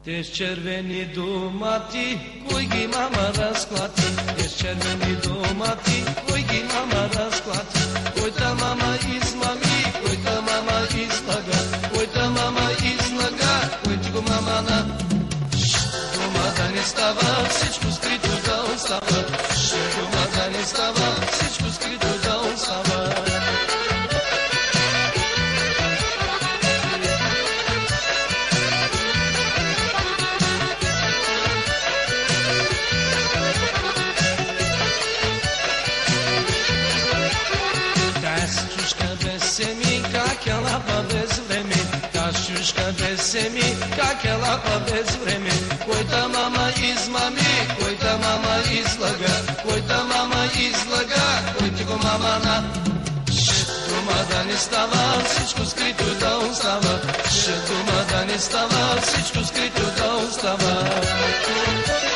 Te červeni domati, koji gi mama rasklati. Te červeni domati, koji gi mama rasklati. Koji ta mama izmami, koji ta mama izlaga. Koji ta mama izlaga, koji ti go mama na doma da ne stava, всичко скрито да остава. Дома да не става, всичко скрито да остава. Как я лапа без време, кашушка без семи, как я лапа без време. Кой-то мама измами, кой-то мама излага, кой-то мама излага, кой-то го мама на. Дома да не става, всичко скрито да остава. Дома да не става, всичко скрито да остава.